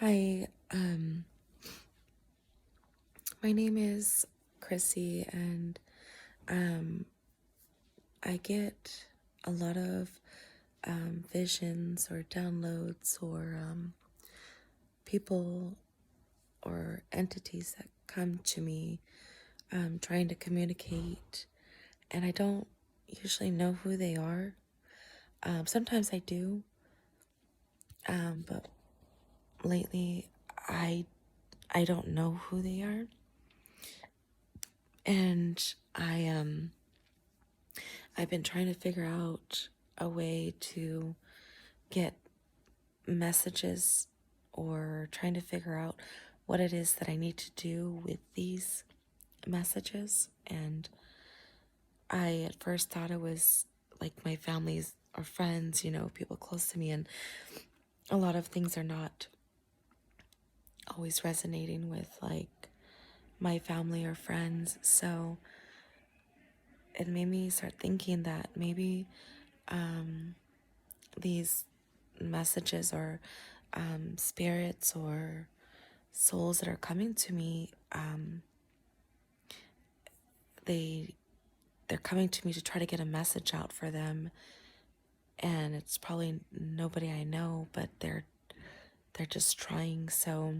Hi, my name is Krissy, and um, I get a lot of visions or downloads or people or entities that come to me trying to communicate, and I don't usually know who they are. Sometimes I do, but lately I I don't know who they are, and I've been trying to figure out a way to get messages or trying to figure out what it is that I need to do with these messages. And I at first thought it was like my family's or friends, people close to me, and a lot of things are not always resonating with like my family or friends. So it made me start thinking that maybe these messages or spirits or souls that are coming to me, they're coming to me to try to get a message out for them, and it's probably nobody I know, but they're just trying. So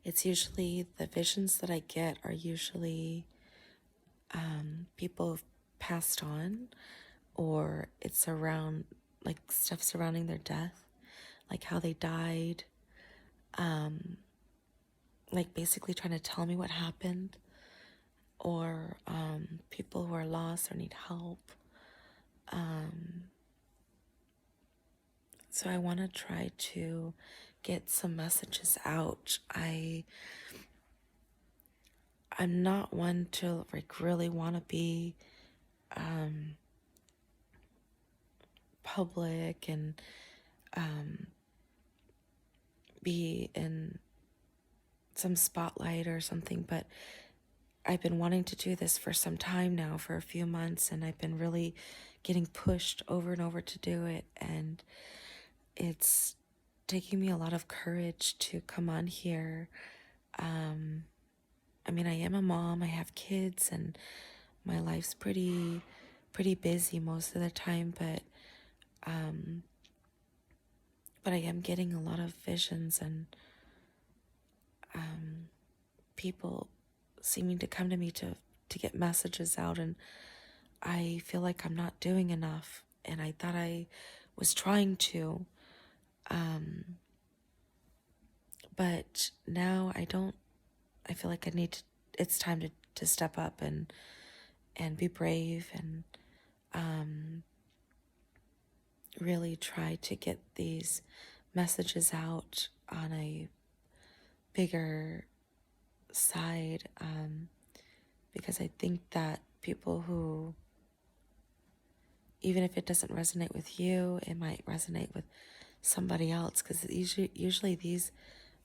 it's usually the visions that I get are usually people who've passed on, or it's around like stuff surrounding their death, like how they died, like basically trying to tell me what happened, or people who are lost or need help. So I want to try to get some messages out. I'm not one to like really want to be public and be in some spotlight or something, but I've been wanting to do this for some time now, for a few months, and I've been really getting pushed over and over to do it, and it's taking me a lot of courage to come on here. I mean, I am a mom, I have kids, and my life's pretty busy most of the time, but I am getting a lot of visions and people seeming to come to me to get messages out, and I feel like I'm not doing enough, and I thought I was trying to, but now I feel like it's time to step up and be brave and really try to get these messages out on a bigger side, because I think that people who, even if it doesn't resonate with you, it might resonate with somebody else, because usually these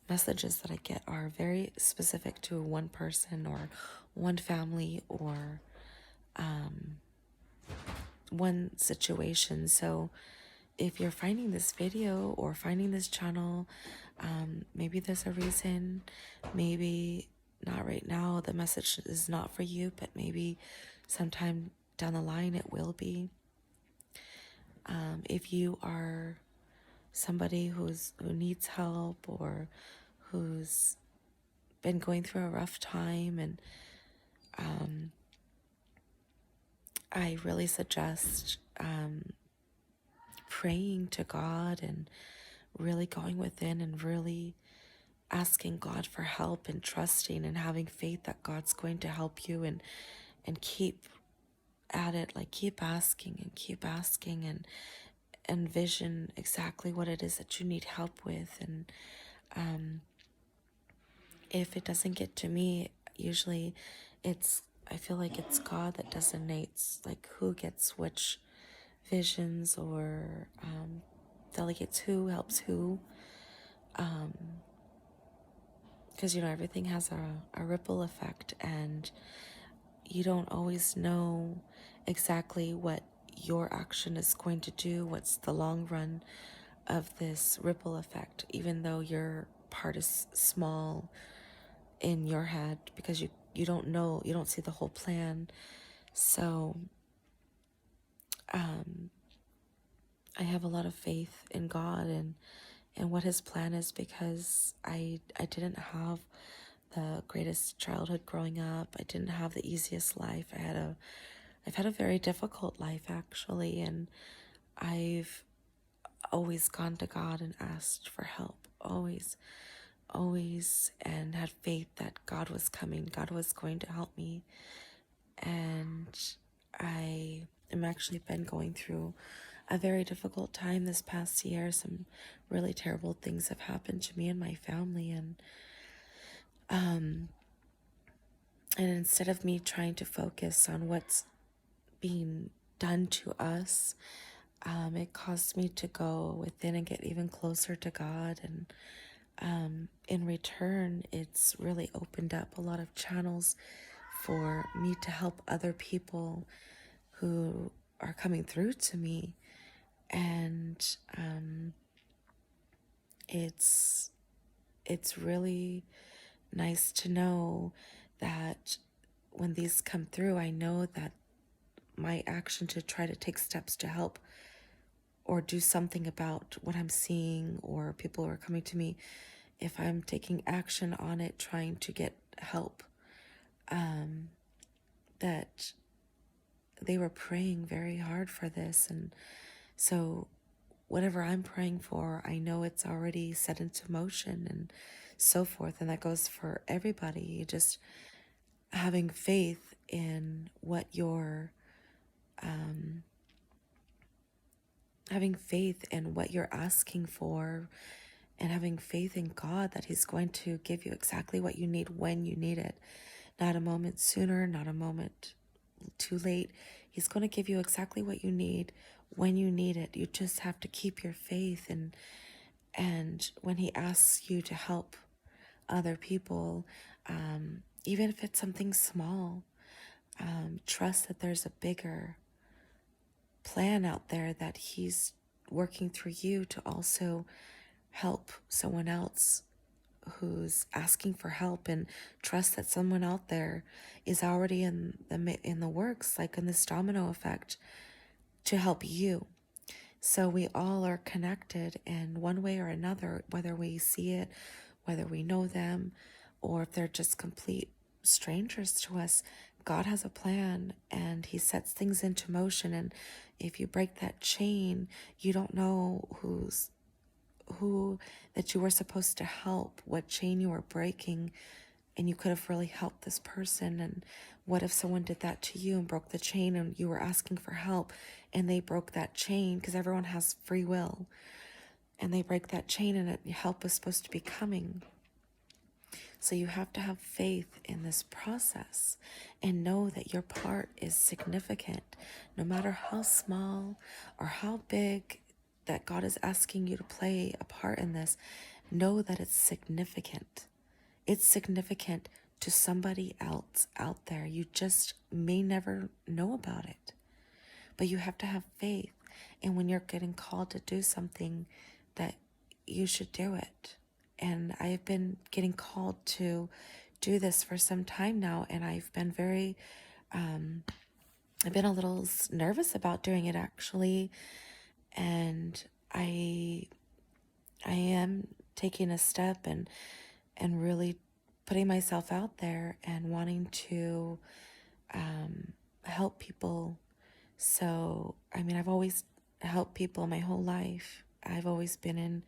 messages that I get are very specific to one person or one family or one situation. So if you're finding this video or finding this channel, maybe there's a reason, maybe not right now, the message is not for you, but maybe sometime down the line it will be. If you are somebody who needs help or who's been going through a rough time, and I really suggest praying to God and really going within and really asking God for help and trusting and having faith that God's going to help you, and keep at it, like keep asking and envision exactly what it is that you need help with. And if it doesn't get to me, usually I feel like it's God that designates like who gets which visions, or delegates who, helps who, because everything has a ripple effect, and you don't always know exactly what your action is going to do, what's the long run of this ripple effect, even though your part is small in your head, because you don't know, you don't see the whole plan. So I have a lot of faith in God and what his plan is, because I didn't have the greatest childhood growing up. I didn't have the easiest life. I've had a very difficult life, actually, and I've always gone to God and asked for help. Always, and had faith that God was coming. God was going to help me. And I am actually been going through a very difficult time this past year. Some really terrible things have happened to me and my family, and instead of me trying to focus on what's being done to us, it caused me to go within and get even closer to God. And in return, it's really opened up a lot of channels for me to help other people who are coming through to me. And it's really nice to know that when these come through, I know that my action to try to take steps to help or do something about what I'm seeing, or people who are coming to me, if I'm taking action on it, trying to get help, that they were praying very hard for this. And so whatever I'm praying for, I know it's already set into motion and so forth. And that goes for everybody. Just having faith in what you're asking for, and having faith in God that he's going to give you exactly what you need when you need it. Not a moment sooner, not a moment too late. He's going to give you exactly what you need when you need it. You just have to keep your faith. And when he asks you to help other people, even if it's something small, trust that there's a bigger plan out there, that he's working through you to also help someone else who's asking for help, and trust that someone out there is already in the works, like in this domino effect, to help you. So we all are connected in one way or another, whether we see it, whether we know them, or if they're just complete strangers to us. God has a plan, and he sets things into motion. And if you break that chain, you don't know who that you were supposed to help, what chain you were breaking, and you could have really helped this person. And what if someone did that to you and broke the chain, and you were asking for help and they broke that chain, because everyone has free will, and they break that chain, and help is supposed to be coming. So you have to have faith in this process and know that your part is significant, no matter how small or how big that God is asking you to play a part in this. Know that it's significant. It's significant to somebody else out there. You just may never know about it, but you have to have faith. And when you're getting called to do something, that you should do it. And I've been getting called to do this for some time now, and I've been I've been a little nervous about doing it, actually. And I am taking a step and really putting myself out there and wanting to help people. So, I mean, I've always helped people my whole life. I've always been in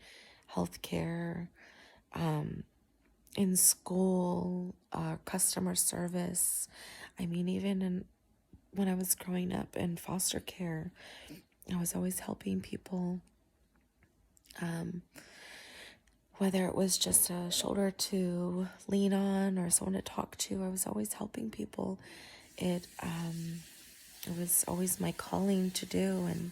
healthcare, in school, customer service. I mean, even when I was growing up in foster care, I was always helping people. Whether it was just a shoulder to lean on or someone to talk to, I was always helping people. It was always my calling to do. And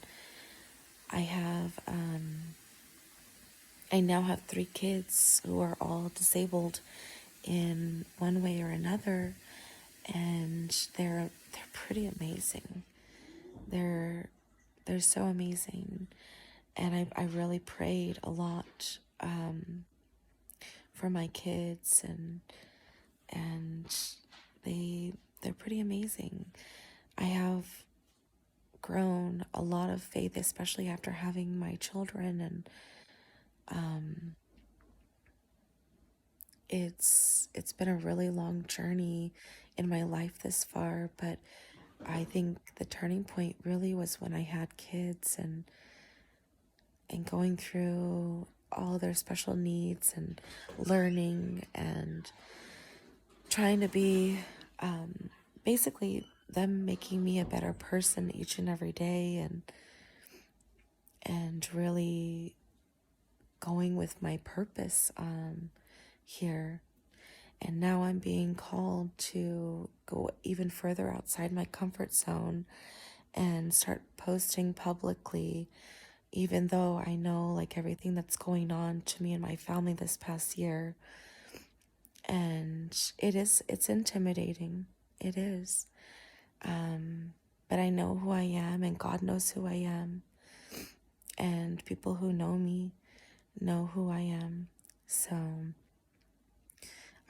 I now have 3 kids who are all disabled in one way or another, and they're pretty amazing. They're so amazing. And I really prayed a lot for my kids, and they're pretty amazing. I have grown a lot of faith, especially after having my children, and it's been a really long journey in my life this far, but I think the turning point really was when I had kids, and going through all their special needs and learning and trying to be basically them making me a better person each and every day, and really going with my purpose here. And now I'm being called to go even further outside my comfort zone and start posting publicly, even though I know like everything that's going on to me and my family this past year. And it's intimidating. It is. But I know who I am, and God knows who I am. And people who know me know who I am. So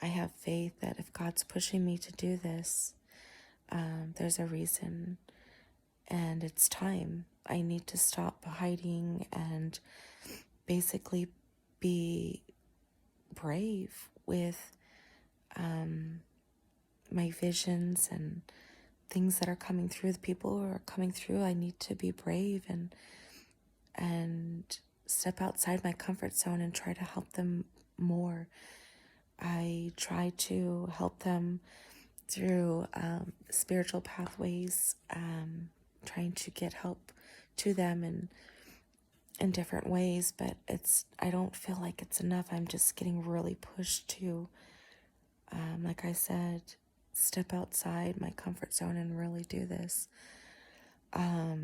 I have faith that if God's pushing me to do this, there's a reason, and it's time. I need to stop hiding and basically be brave with my visions and things that are coming through, the people who are coming through. I need to be brave and step outside my comfort zone and try to help them more. I try to help them through spiritual pathways, trying to get help to them in different ways, but I don't feel like it's enough. I'm just getting really pushed to, like I said, step outside my comfort zone and really do this. I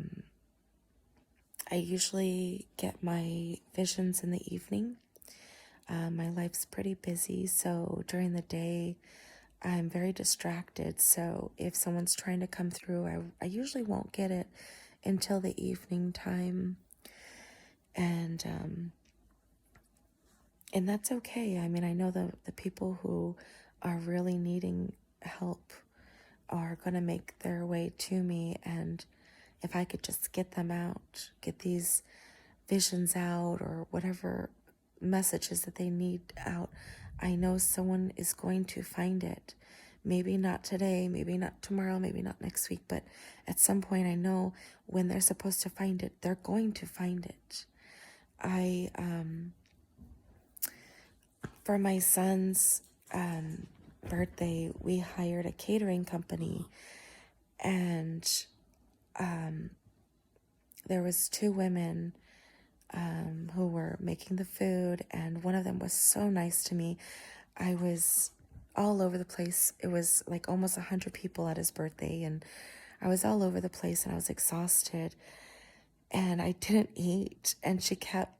usually get my visions in the evening. My life's pretty busy, so during the day, I'm very distracted. So if someone's trying to come through, I usually won't get it until the evening time. And that's okay. I mean, I know the people who are really needing help are going to make their way to me. And if I could just get them out, get these visions out, or whatever messages that they need out, I know someone is going to find it. Maybe not today, maybe not tomorrow, maybe not next week, but at some point I know when they're supposed to find it, they're going to find it. For my son's birthday, we hired a catering company, and there was 2 women who were making the food, and one of them was so nice to me. I was all over the place. It was like almost 100 people at his birthday, and I was all over the place, and I was exhausted, and I didn't eat, and she kept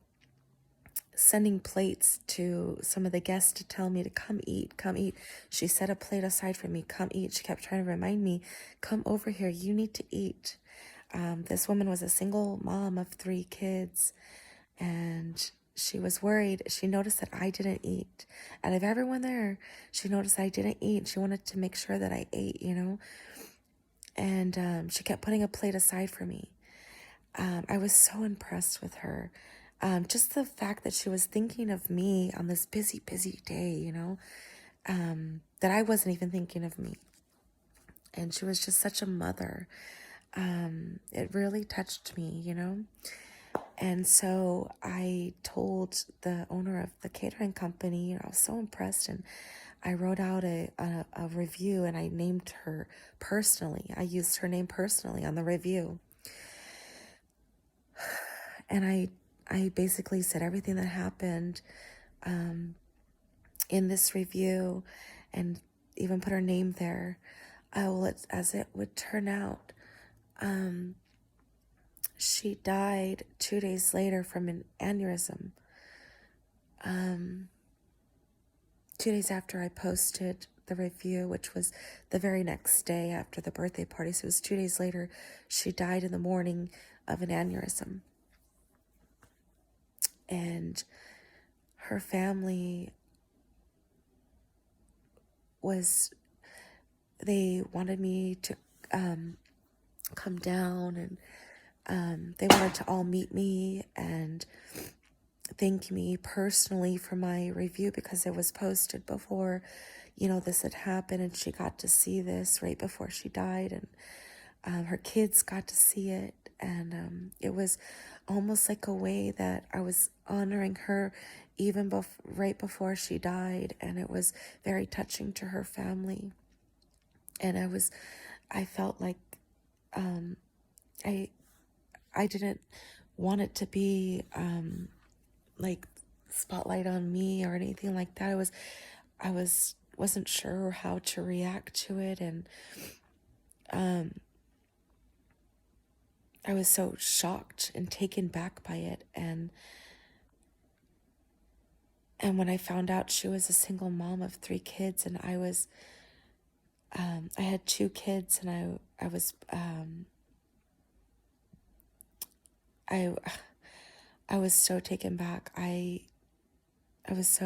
sending plates to some of the guests to tell me to come eat, come eat. She set a plate aside for me, come eat. She kept trying to remind me, come over here, you need to eat. This woman was a single mom of 3 kids, and she was worried. She noticed that I didn't eat. Out of everyone there, she noticed I didn't eat. She wanted to make sure that I ate, and she kept putting a plate aside for me. I was so impressed with her. Just the fact that she was thinking of me on this busy, busy day, that I wasn't even thinking of me. And she was just such a mother. It really touched me, And so I told the owner of the catering company, I was so impressed, and I wrote out a review, and I named her personally. I used her name personally on the review. And I basically said everything that happened in this review, and even put her name there. As it would turn out, she died 2 days later from an aneurysm. 2 days after I posted the review, which was the very next day after the birthday party. So it was 2 days later. She died in the morning of an aneurysm. and her family they wanted me to come down, and they wanted to all meet me and thank me personally for my review, because it was posted before, this had happened, and she got to see this right before she died, and her kids got to see it, and it was almost like a way that I was honoring her even right before she died, and it was very touching to her family. And I felt like I didn't want it to be like spotlight on me or anything like that. Wasn't sure how to react to it, and I was so shocked and taken back by it, and when I found out she was a single mom of 3 kids, and I had 2 kids, and I was so taken back. I was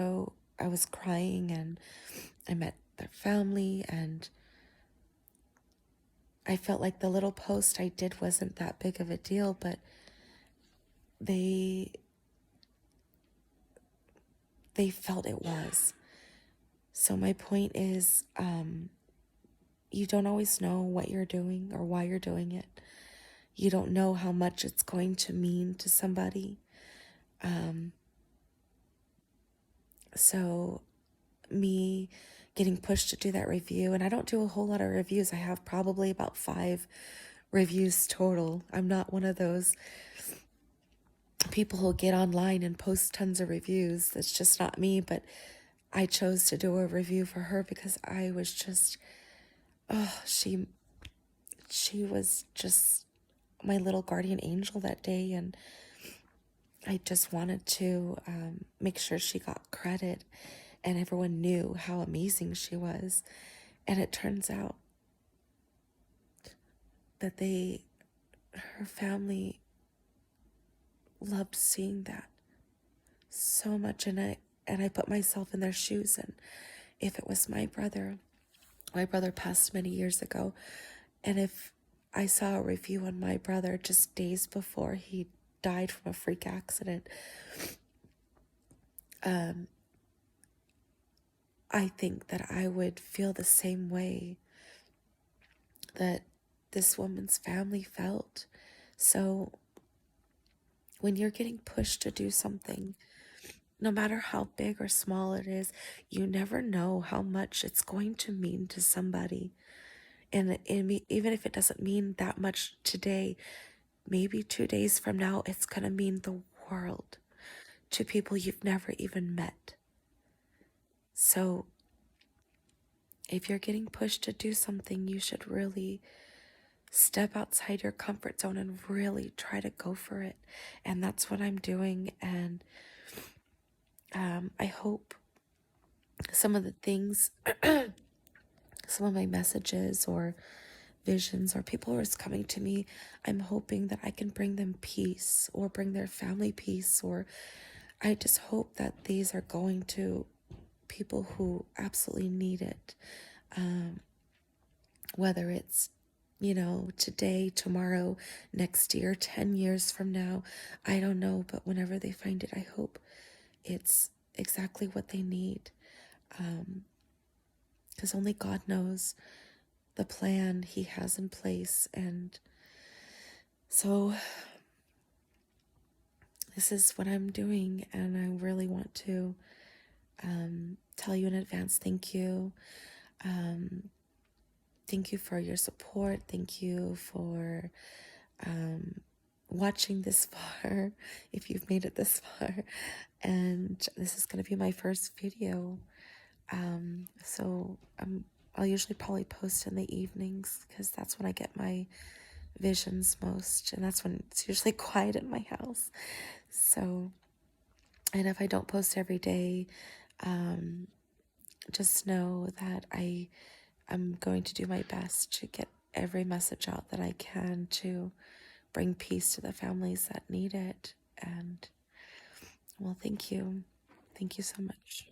crying, and I met their family, and I felt like the little post I did wasn't that big of a deal, but they felt it was. So my point is, you don't always know what you're doing or why you're doing it. You don't know how much it's going to mean to somebody. So me getting pushed to do that review, and I don't do a whole lot of reviews. I have probably about 5 reviews total. I'm not one of those people who'll get online and post tons of reviews. That's just not me, but I chose to do a review for her because I was just, she was just my little guardian angel that day, and I just wanted to make sure she got credit and everyone knew how amazing she was. And it turns out that her family loved seeing that so much, and I put myself in their shoes, and if it was my brother passed many years ago, and if I saw a review on my brother just days before he died from a freak accident, I think that I would feel the same way that this woman's family felt. So when you're getting pushed to do something, no matter how big or small it is, you never know how much it's going to mean to somebody. And even if it doesn't mean that much today, maybe 2 days from now, it's going to mean the world to people you've never even met. So if you're getting pushed to do something, you should really step outside your comfort zone and really try to go for it. And that's what I'm doing. And I hope some of the things, some of my messages or visions or people who are coming to me, I'm hoping that I can bring them peace or bring their family peace, or I just hope that these are going to people who absolutely need it. Whether it's, today, tomorrow, next year, 10 years from now, I don't know, but whenever they find it, I hope it's exactly what they need. Because only God knows the plan He has in place. And so this is what I'm doing, and I really want to tell you in advance, thank you. Thank you for your support. Thank you for watching this far, if you've made it this far. And this is going to be my first video. So I'll usually probably post in the evenings, because that's when I get my visions most, and that's when it's usually quiet in my house. So, and if I don't post every day, just know that I'm going to do my best to get every message out that I can to bring peace to the families that need it. And Well, thank you. Thank you so much.